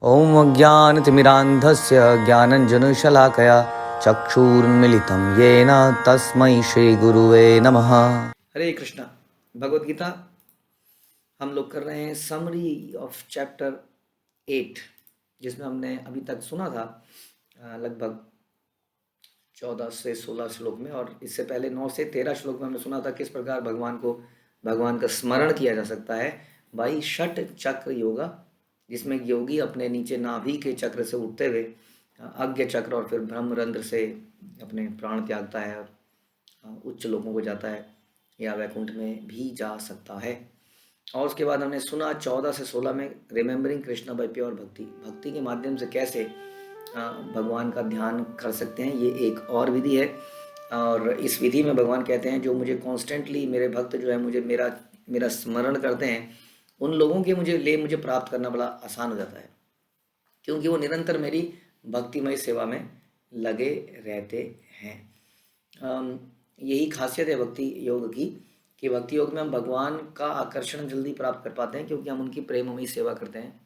ॐ अज्ञानतिमिरान्धस्य ज्ञानञ्जनशलाकया चक्षुरुन्मिलितं येन तस्मै श्रीगुरुवे नमः। हरे कृष्णा। भगवद गीता हम लोग कर रहे हैं समरी ऑफ चैप्टर 8, जिसमें हमने अभी तक सुना था लगभग 14 से 16 श्लोक में, और इससे पहले 9 से 13 श्लोक में हमने सुना था किस प्रकार भगवान का स्मरण किया जा सकता है भाई षट चक्र योगा, जिसमें योगी अपने नीचे नाभि के चक्र से उठते हुए अज्ञ चक्र और फिर ब्रह्मरंध्र से अपने प्राण त्यागता है और उच्च लोकों को जाता है या वैकुंठ में भी जा सकता है। और उसके बाद हमने सुना 14 से 16 में रिमेम्बरिंग कृष्णा बाय प्योर भक्ति, भक्ति के माध्यम से कैसे भगवान का ध्यान कर सकते हैं। ये एक और विधि है, और इस विधि में भगवान कहते हैं जो मुझे कॉन्स्टेंटली मेरे भक्त जो है मुझे मेरा स्मरण करते हैं, उन लोगों के मुझे प्राप्त करना बड़ा आसान हो जाता है, क्योंकि वो निरंतर मेरी भक्तिमय सेवा में लगे रहते हैं। यही खासियत है भक्ति योग की, कि भक्ति योग में हम भगवान का आकर्षण जल्दी प्राप्त कर पाते हैं, क्योंकि हम उनकी प्रेममयी सेवा करते हैं।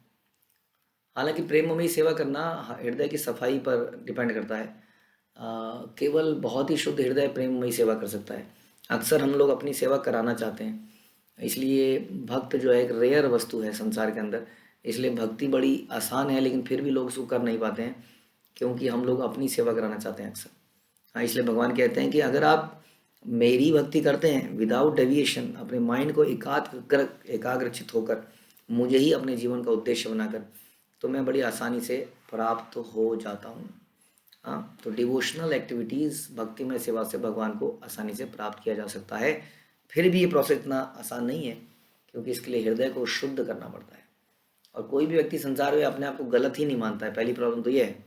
हालांकि प्रेममयी सेवा करना हृदय की सफाई पर डिपेंड करता है। केवल बहुत ही शुद्ध हृदय प्रेममयी सेवा कर सकता है। अक्सर हम लोग अपनी सेवा कराना चाहते हैं, इसलिए भक्त जो है एक रेयर वस्तु है संसार के अंदर। इसलिए भक्ति बड़ी आसान है, लेकिन फिर भी लोग उसको कर नहीं पाते हैं, क्योंकि हम लोग अपनी सेवा कराना चाहते हैं अक्सर। हाँ, इसलिए भगवान कहते हैं कि अगर आप मेरी भक्ति करते हैं विदाउट डेविएशन, अपने माइंड को एकाग्रचित होकर मुझे ही अपने जीवन का उद्देश्य बनाकर, तो मैं बड़ी आसानी से प्राप्त हो जाता हूँ। हाँ, तो डिवोशनल एक्टिविटीज़, भक्तिमय सेवा से भगवान को आसानी से प्राप्त किया जा सकता है। फिर भी ये प्रोसेस इतना आसान नहीं है, क्योंकि इसके लिए हृदय को शुद्ध करना पड़ता है। और कोई भी व्यक्ति संसार में अपने आप को गलत ही नहीं मानता है, पहली प्रॉब्लम तो ये है।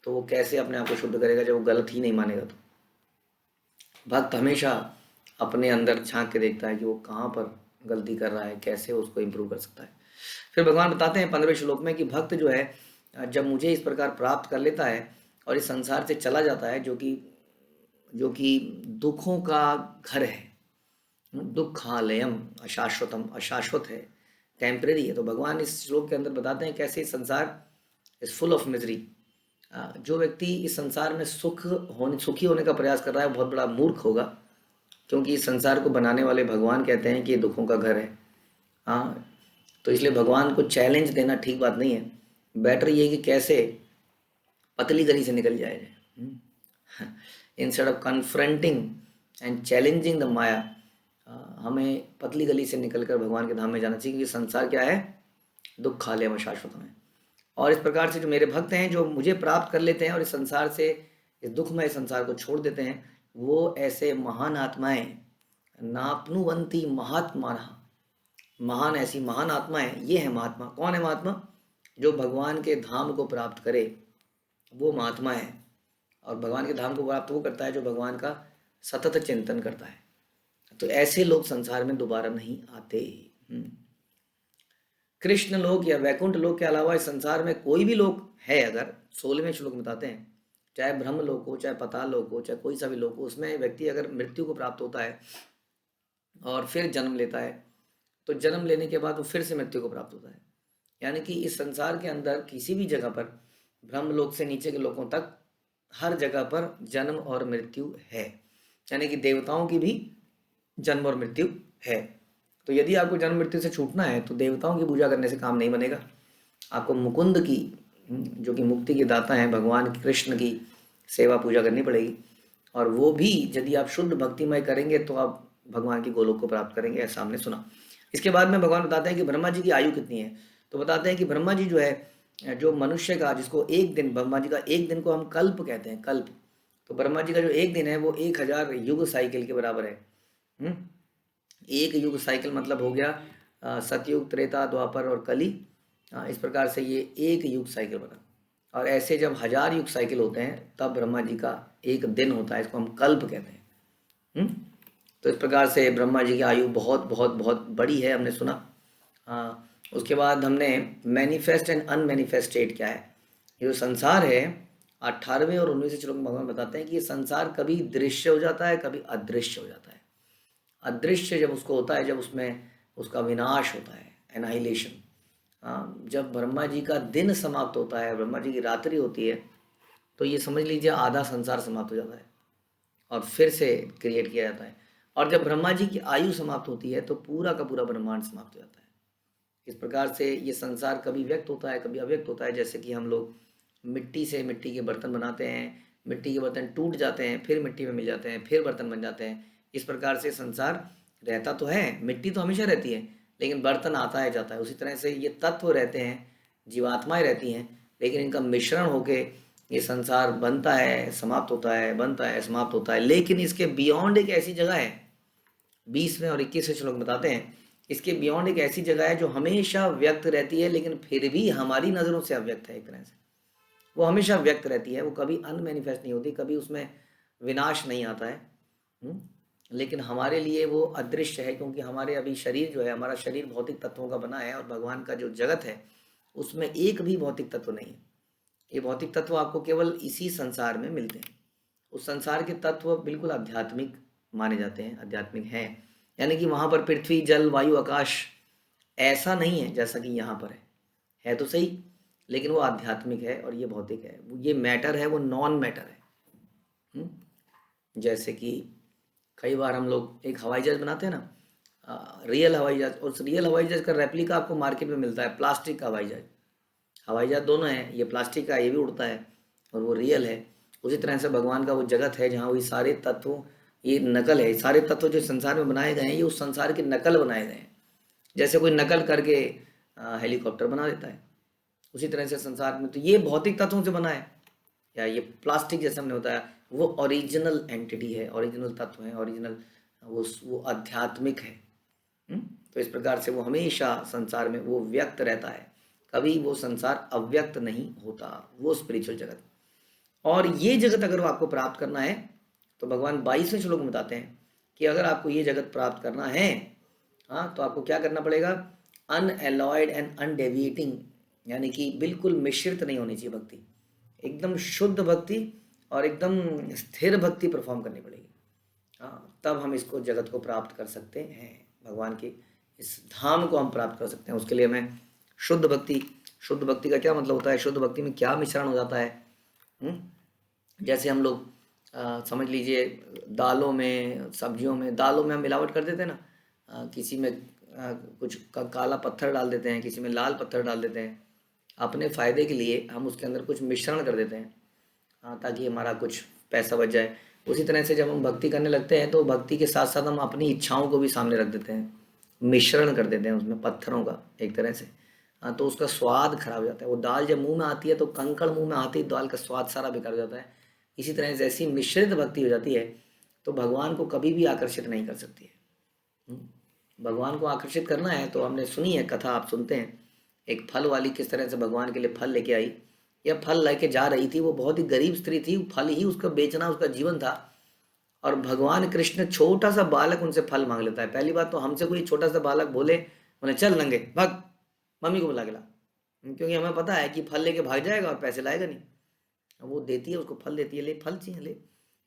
तो वो कैसे अपने आप को शुद्ध करेगा जब वो गलत ही नहीं मानेगा? तो भक्त हमेशा अपने अंदर झांक के देखता है कि वो कहाँ पर गलती कर रहा है, कैसे उसको इम्प्रूव कर सकता है। फिर भगवान बताते हैं 15वें श्लोक में कि भक्त जो है जब मुझे इस प्रकार प्राप्त कर लेता है और इस संसार से चला जाता है, जो कि दुखों का घर है, दुखालयम, अशाश्वतम, अशाश्वत है, टेम्परेरी है। तो भगवान इस श्लोक के अंदर बताते हैं कैसे इस संसार इज फुल ऑफ मिजरी। जो व्यक्ति इस संसार में सुखी होने का प्रयास कर रहा है, बहुत बड़ा मूर्ख होगा, क्योंकि इस संसार को बनाने वाले भगवान कहते हैं कि ये दुखों का घर है। हाँ, तो इसलिए भगवान को चैलेंज देना ठीक बात नहीं है। बेटर ये कि कैसे पतली गली से निकल जाए जाए। Instead of confronting and challenging the maya, हमें पतली गली से निकलकर भगवान के धाम में जाना चाहिए, क्योंकि संसार क्या है? दुख खाले में शाश्वत में। और इस प्रकार से जो मेरे भक्त हैं, जो मुझे प्राप्त कर लेते हैं और इस संसार से, इस दुखमय संसार को छोड़ देते हैं, वो ऐसे महान आत्माएं, नापनुवंती महात्मा, महान ऐसी महान आत्माएं, ये है महात्मा। कौन है महात्मा? जो भगवान के धाम को प्राप्त करे, वो महात्मा है। और भगवान के धाम को प्राप्त वो करता है जो भगवान का सतत चिंतन करता है। तो ऐसे लोग संसार में दोबारा नहीं आते। कृष्ण लोक या वैकुंठ लोक के अलावा इस संसार में कोई भी लोक है, अगर 16वें श्लोक में बताते हैं, चाहे ब्रह्म लोक हो, चाहे पाताल लोक हो, चाहे कोई सा भी लोक हो, उसमें व्यक्ति अगर मृत्यु को प्राप्त होता है और फिर जन्म लेता है, तो जन्म लेने के बाद वो फिर से मृत्यु को प्राप्त होता है। यानी कि इस संसार के अंदर किसी भी जगह पर, ब्रह्म लोक से नीचे के लोकों तक, हर जगह पर जन्म और मृत्यु है। यानी कि देवताओं की भी जन्म और मृत्यु है। तो यदि आपको जन्म मृत्यु से छूटना है, तो देवताओं की पूजा करने से काम नहीं बनेगा। आपको मुकुंद की, जो कि मुक्ति के दाता हैं, भगवान कृष्ण की सेवा पूजा करनी पड़ेगी। और वो भी यदि आप शुद्ध भक्तिमय करेंगे तो आप भगवान की गोलोक को प्राप्त करेंगे, ऐसा हमने सुना। इसके बाद में भगवान बताते हैं कि ब्रह्मा जी की आयु कितनी है। तो बताते हैं कि ब्रह्मा जी जो है, जो मनुष्य का, जिसको एक दिन, ब्रह्मा जी का एक दिन को हम कल्प कहते हैं, कल्प। तो ब्रह्मा जी का जो एक दिन है वो 1000 युग साइकिल के बराबर है। एक युग साइकिल मतलब हो गया सतयुग, त्रेता, द्वापर और कली। इस प्रकार से ये एक युग साइकिल बना। और ऐसे जब 1000 युग साइकिल होते हैं, तब ब्रह्मा जी का एक दिन होता है, इसको हम कल्प कहते हैं। तो इस प्रकार से ब्रह्मा जी की आयु बहुत बहुत बहुत बड़ी है, हमने सुना। उसके बाद हमने मैनिफेस्ट एंड अनमैनिफेस्ट स्टेट क्या है। ये जो संसार है, 18वें और 19वें श्लोक में भगवान बताते हैं कि ये संसार कभी दृश्य हो जाता है, कभी अदृश्य हो जाता है। अदृश्य जब उसको होता है, जब उसमें उसका विनाश होता है, एनाहिलेशन। जब ब्रह्मा जी का दिन समाप्त होता है, ब्रह्मा जी की रात्रि होती है, तो ये समझ लीजिए आधा संसार समाप्त हो जाता है और फिर से क्रिएट किया जाता है। और जब ब्रह्मा जी की आयु समाप्त होती है तो पूरा का पूरा ब्रह्मांड समाप्त हो जाता है। इस प्रकार से ये संसार कभी व्यक्त होता है, कभी अव्यक्त होता है। जैसे कि हम लोग मिट्टी से मिट्टी के बर्तन बनाते हैं, मिट्टी के बर्तन टूट जाते हैं, फिर मिट्टी में मिल जाते हैं, फिर बर्तन बन जाते हैं। इस प्रकार से संसार रहता तो है, मिट्टी तो हमेशा रहती है, लेकिन बर्तन आता है जाता है। उसी तरह से ये तत्व रहते हैं, जीवात्माएं रहती हैं, लेकिन इनका मिश्रण होके ये संसार बनता है, समाप्त होता है, बनता है, समाप्त होता है। लेकिन इसके बियॉन्ड एक ऐसी जगह है, 20वें और 21वें श्लोक बताते हैं, इसके बियॉन्ड एक ऐसी जगह है जो हमेशा व्यक्त रहती है, लेकिन फिर भी हमारी नज़रों से अव्यक्त है। एक तरह से वो हमेशा व्यक्त रहती है, वो कभी अनमैनिफेस्ट नहीं होती, कभी उसमें विनाश नहीं आता है। हम्म? लेकिन हमारे लिए वो अदृश्य है, क्योंकि हमारे अभी शरीर जो है, हमारा शरीर भौतिक तत्वों का बना है, और भगवान का जो जगत है उसमें एक भी भौतिक तत्व नहीं है। ये भौतिक तत्व आपको केवल इसी संसार में मिलते हैं। उस संसार के तत्व बिल्कुल आध्यात्मिक माने जाते हैं, आध्यात्मिक हैं। यानी कि वहाँ पर पृथ्वी, जल, वायु, आकाश ऐसा नहीं है जैसा कि यहाँ पर है तो सही, लेकिन वो आध्यात्मिक है और ये भौतिक है। ये मैटर है, वो नॉन मैटर है। हम्म? जैसे कि कई बार हम लोग एक हवाई जहाज बनाते हैं ना, रियल हवाई जहाज, और उस रियल हवाई जहाज का रेप्लिका आपको मार्केट में मिलता है, प्लास्टिक का हवाई जहाज दोनों है, ये प्लास्टिक का, ये भी उड़ता है और वो रियल है। उसी तरह से भगवान का वो जगत है जहाँ वही सारे तत्वों, ये नकल है, सारे तत्व जो संसार में बनाए गए हैं ये उस संसार की नकल बनाए गए हैं। जैसे कोई नकल करके हेलीकॉप्टर बना देता है, उसी तरह से संसार में तो ये भौतिक तत्वों से बना है, या ये प्लास्टिक जैसे हमने बताया, वो ओरिजिनल एंटिटी है, ओरिजिनल तत्व है, ओरिजिनल वो आध्यात्मिक है। तो इस प्रकार से वो हमेशा संसार में वो व्यक्त रहता है, कभी वो संसार अव्यक्त नहीं होता, वो स्पिरिचुअल जगत। और ये जगत अगर आपको प्राप्त करना है तो भगवान 22वें श्लोक में बताते हैं कि अगर आपको ये जगत प्राप्त करना है, हाँ, तो आपको क्या करना पड़ेगा? अनएलॉयड एंड अनडेविएटिंग, यानी कि बिल्कुल मिश्रित नहीं होनी चाहिए भक्ति, एकदम शुद्ध भक्ति और एकदम स्थिर भक्ति परफॉर्म करनी पड़ेगी। हाँ, तब हम इसको जगत को प्राप्त कर सकते हैं, भगवान के इस धाम को हम प्राप्त कर सकते हैं। उसके लिए हमें शुद्ध भक्ति, शुद्ध भक्ति का क्या मतलब होता है, शुद्ध भक्ति में क्या मिश्रण हो जाता है? जैसे हम लोग समझ लीजिए दालों में, सब्जियों में, दालों में हम मिलावट कर देते हैं ना, किसी में कुछ काला पत्थर डाल देते हैं, किसी में लाल पत्थर डाल देते हैं, अपने फ़ायदे के लिए हम उसके अंदर कुछ मिश्रण कर देते हैं, ताकि हमारा कुछ पैसा बच जाए। उसी तरह से जब हम भक्ति करने लगते हैं तो भक्ति के साथ साथ हम अपनी इच्छाओं को भी सामने रख देते हैं, मिश्रण कर देते हैं उसमें पत्थरों का एक तरह से। तो उसका स्वाद खराब हो जाता है। वो दाल जब मुंह में आती है तो कंकड़ मुंह में आती है, दाल का स्वाद सारा बेकार हो जाता है। इसी तरह से ऐसी मिश्रित भक्ति हो जाती है तो भगवान को कभी भी आकर्षित नहीं कर सकती है। भगवान को आकर्षित करना है तो हमने सुनी है कथा, आप सुनते हैं, एक फल वाली किस तरह से भगवान के लिए फल लेके आई, या फल लेके जा रही थी। वो बहुत ही गरीब स्त्री थी, फल ही उसका बेचना उसका जीवन था, और भगवान कृष्ण छोटा सा बालक उनसे फल मांग लेता है। पहली बात तो हमसे कोई छोटा सा बालक बोले बोले चल नंगे भाग, मम्मी को बुला के ला, क्योंकि हमें पता है कि फल लेके भाग जाएगा और पैसे लाएगा नहीं। वो देती है, उसको फल देती है, ले फल चाहिए ले।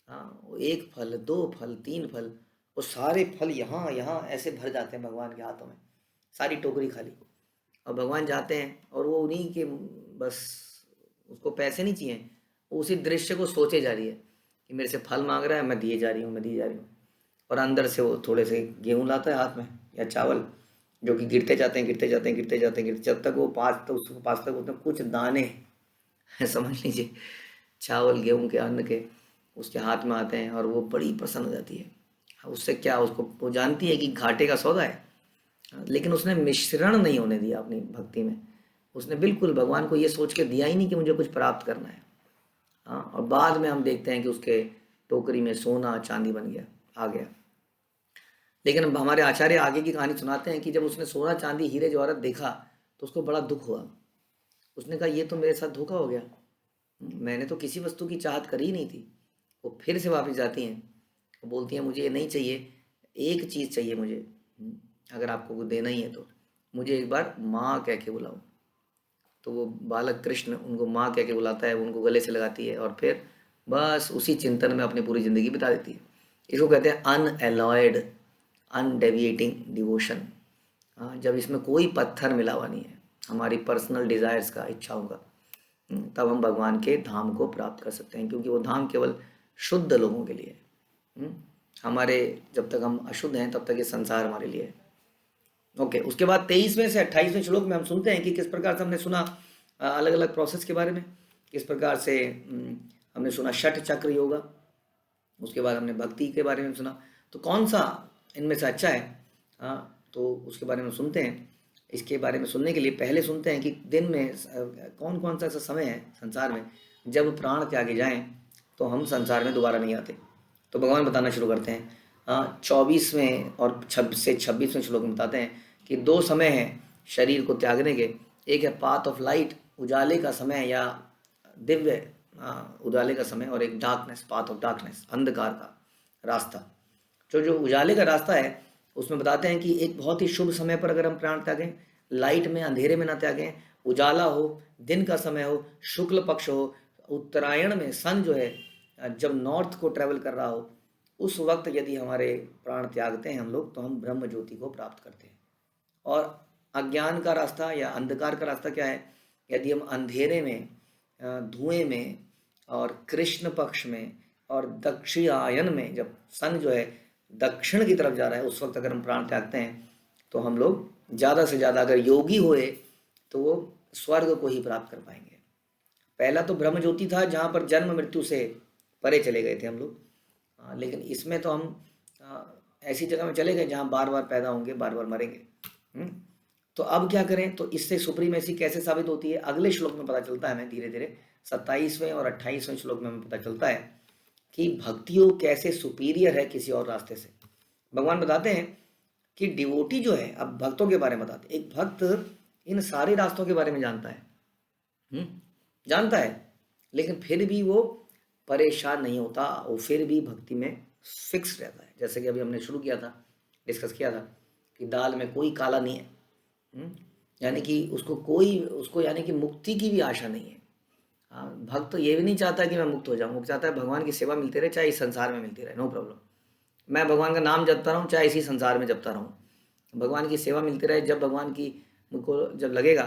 हाँ, वो एक फल, दो फल, तीन फल, वो सारे फल यहाँ यहाँ ऐसे भर जाते हैं भगवान के हाथों में, सारी टोकरी खाली। और भगवान जाते हैं और वो उन्हीं के, बस उसको पैसे नहीं चाहिए, वो उसी दृश्य को सोचे जा रही है कि मेरे से फल मांग रहा है, मैं दिए जा रही हूँ, मैं दिए जा रही हूँ। और अंदर से वो थोड़े से गेहूँ लाता है हाथ में या चावल, जो कि गिरते जाते हैं, गिरते जाते हैं, गिरते जाते हैं, गिरते, जब तक वो पास, तो उसको पास तक उसमें कुछ दाने समझ लीजिए चावल गेहूं के अन्न के उसके हाथ में आते हैं, और वो बड़ी प्रसन्न हो जाती है। उससे क्या, उसको वो जानती है कि घाटे का सौदा है, लेकिन उसने मिश्रण नहीं होने दिया अपनी भक्ति में। उसने बिल्कुल भगवान को ये सोच के दिया ही नहीं कि मुझे कुछ प्राप्त करना है। हाँ, और बाद में हम देखते हैं कि उसके टोकरी में सोना चांदी बन गया, आ गया। लेकिन अब हमारे आचार्य आगे की कहानी सुनाते हैं कि जब उसने सोना चांदी हीरे जवाहरात देखा तो उसको बड़ा दुख हुआ। उसने कहा ये तो मेरे साथ धोखा हो गया, मैंने तो किसी वस्तु की चाहत करी ही नहीं थी। वो फिर से वापस जाती हैं, वो बोलती हैं मुझे ये नहीं चाहिए, एक चीज़ चाहिए मुझे, अगर आपको वो देना ही है तो मुझे एक बार माँ कह के बुलाओ। तो वो बालक कृष्ण उनको माँ कह के बुलाता है, उनको गले से लगाती है, और फिर बस उसी चिंतन में अपनी पूरी ज़िंदगी बिता देती है। इसको कहते हैं अनएलॉयड अनडेविएटिंग डिवोशन। जब इसमें कोई पत्थर मिला हुआ नहीं है, हमारी पर्सनल डिज़ायर्स का, इच्छाओं का, तब हम भगवान के धाम को प्राप्त कर सकते हैं, क्योंकि वो धाम केवल शुद्ध लोगों के लिए है। हमारे जब तक हम अशुद्ध हैं तब तक ये संसार हमारे लिए है। ओके, उसके बाद 23वें से 28वें श्लोक में हम सुनते हैं कि किस प्रकार से हमने सुना अलग अलग प्रोसेस के बारे में, किस प्रकार से हमने सुना षट चक्र योगा, उसके बाद हमने भक्ति के बारे में सुना। तो कौन सा इनमें से अच्छा है, तो उसके बारे में सुनते हैं। इसके बारे में सुनने के लिए पहले सुनते हैं कि दिन में कौन कौन सा ऐसा समय है संसार में जब प्राण त्यागे जाएं तो हम संसार में दोबारा नहीं आते। तो भगवान बताना शुरू करते हैं 24वें और 26वें श्लोक में बताते हैं कि 2 समय हैं शरीर को त्यागने के। एक है पाथ ऑफ लाइट, उजाले का समय या दिव्य उजाले का समय, और एक डार्कनेस, पाथ ऑफ डार्कनेस, अंधकार का रास्ता। जो उजाले का रास्ता है उसमें बताते हैं कि एक बहुत ही शुभ समय पर अगर हम प्राण त्यागें, लाइट में, अंधेरे में ना त्यागें, उजाला हो, दिन का समय हो, शुक्ल पक्ष हो, उत्तरायण में सन जो है जब नॉर्थ को ट्रेवल कर रहा हो, उस वक्त यदि हमारे प्राण त्यागते हैं हम लोग तो हम ब्रह्म ज्योति को प्राप्त करते हैं। और अज्ञान का रास्ता या अंधकार का रास्ता क्या है, यदि हम अंधेरे में, धुएं में और कृष्ण पक्ष में और दक्षिणायन में, जब सन जो है दक्षिण की तरफ जा रहा है, उस वक्त अगर हम प्राण त्यागते हैं तो हम लोग ज़्यादा से ज़्यादा अगर योगी हुए तो वो स्वर्ग को ही प्राप्त कर पाएंगे। पहला तो ब्रह्म ज्योति था जहाँ पर जन्म मृत्यु से परे चले गए थे हम लोग, लेकिन इसमें तो हम ऐसी जगह में चले गए जहाँ बार बार पैदा होंगे, बार बार मरेंगे। तो अब क्या करें, तो इससे सुप्रीमेसी कैसे साबित होती है अगले श्लोक में पता चलता है हमें। धीरे धीरे 27वें और 28वें श्लोक में हमें पता चलता है कि भक्तियों कैसे सुपीरियर है किसी और रास्ते से। भगवान बताते हैं कि डिवोटी जो है, अब भक्तों के बारे में बताते हैं, एक भक्त इन सारे रास्तों के बारे में जानता है, जानता है, लेकिन फिर भी वो परेशान नहीं होता, वो फिर भी भक्ति में फिक्स रहता है। जैसे कि अभी हमने शुरू किया था, डिस्कस किया था कि दाल में कोई काला नहीं है, यानी कि उसको यानी कि मुक्ति की भी आशा नहीं है। भक्त ये भी नहीं चाहता कि मैं मुक्त हो जाऊँ, वो चाहता है भगवान की सेवा मिलती रहे, चाहे इस संसार में मिलती रहे, नो प्रॉब्लम। मैं भगवान का नाम जपता रहूँ, चाहे इसी संसार में जपता रहूँ, भगवान की सेवा मिलती रहे। जब भगवान की मुझको जब लगेगा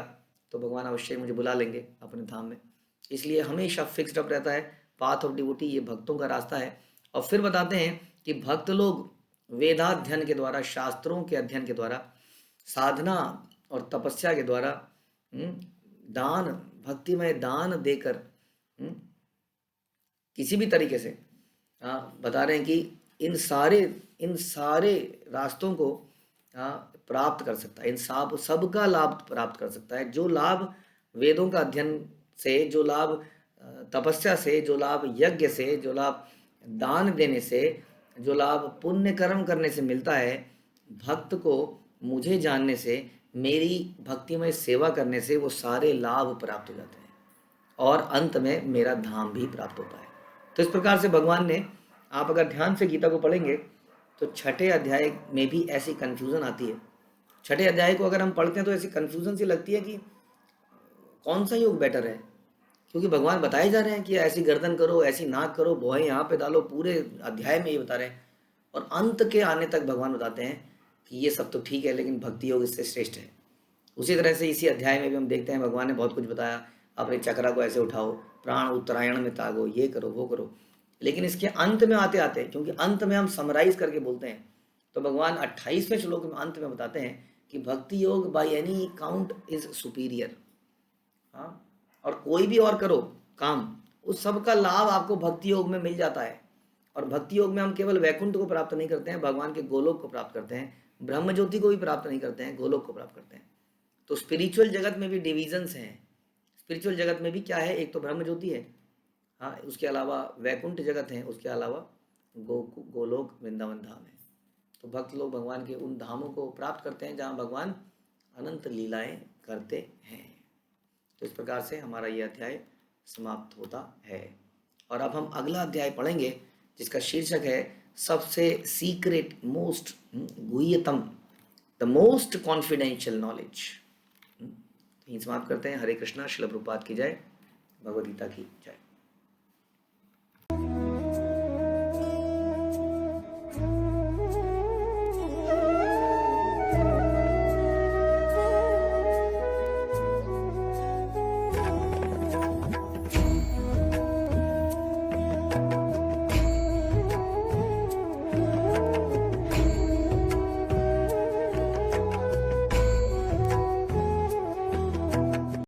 तो भगवान अवश्य मुझे बुला लेंगे अपने धाम में। इसलिए हमेशा फिक्स्ड अप रहता है। पाथ ऑफ डिवोटी ये भक्तों का रास्ता है। और फिर बताते हैं कि भक्त लोग वेदाध्ययन के द्वारा, शास्त्रों के अध्ययन के द्वारा, साधना और तपस्या के द्वारा, दान, भक्तिमय दान देकर, किसी भी तरीके से बता रहे हैं कि इन सारे रास्तों को प्राप्त कर सकता है, इन सबका लाभ प्राप्त कर सकता है। जो लाभ वेदों का अध्ययन से, जो लाभ तपस्या से, जो लाभ यज्ञ से, जो लाभ दान देने से, जो लाभ पुण्य कर्म करने से मिलता है, भक्त को मुझे जानने से, मेरी भक्तिमय सेवा करने से वो सारे लाभ प्राप्त हो जाते हैं और अंत में मेरा धाम भी प्राप्त होता है। तो इस प्रकार से भगवान ने, आप अगर ध्यान से गीता को पढ़ेंगे तो 6ठे अध्याय में भी ऐसी कन्फ्यूज़न आती है। 6ठे अध्याय को अगर हम पढ़ते हैं तो ऐसी कन्फ्यूज़न सी लगती है कि कौन सा योग बेटर है, क्योंकि भगवान बताए जा रहे हैं कि ऐसी गर्दन करो, ऐसी नाक करो, भौहें यहाँ पे डालो, पूरे अध्याय में ये बता रहे हैं। और अंत के आने तक भगवान बताते हैं कि ये सब तो ठीक है, लेकिन भक्ति योग इससे श्रेष्ठ है। उसी तरह से इसी अध्याय में भी हम देखते हैं भगवान ने बहुत कुछ बताया, अपने चक्रा को ऐसे उठाओ, प्राण उत्तरायण में तागो, ये करो, वो करो। लेकिन इसके अंत में आते आते, क्योंकि अंत में हम समराइज करके बोलते हैं, तो भगवान 28वें श्लोक में अंत में बताते हैं कि भक्ति योग by any count is superior. हाँ, और कोई भी और करो काम, उस सब का लाभ आपको भक्ति योग में मिल जाता है। और भक्ति योग में हम केवल वैकुंठ को प्राप्त नहीं करते हैं, भगवान के गोलोक को प्राप्त करते हैं, ब्रह्म ज्योति को भी प्राप्त नहीं करते हैं, गोलोक को प्राप्त करते हैं। तो स्पिरिचुअल जगत में भी डिविजन्स हैं। स्पिरिचुअल जगत में भी क्या है, एक तो ब्रह्म ज्योति है, हाँ, उसके अलावा वैकुंठ जगत है, उसके अलावा गोलोक वृंदावन धाम है। तो भक्त लोग भगवान के उन धामों को प्राप्त करते हैं जहाँ भगवान अनंत लीलाएं करते हैं। तो इस प्रकार से हमारा ये अध्याय समाप्त होता है। और अब हम अगला अध्याय पढ़ेंगे जिसका शीर्षक है सबसे सीक्रेट, मोस्ट गुह्यतम, द मोस्ट कॉन्फिडेंशियल नॉलेज। यहीं समाप्त करते हैं। हरे कृष्णा, श्रील प्रभुपाद की जय, भगवद गीता की जय।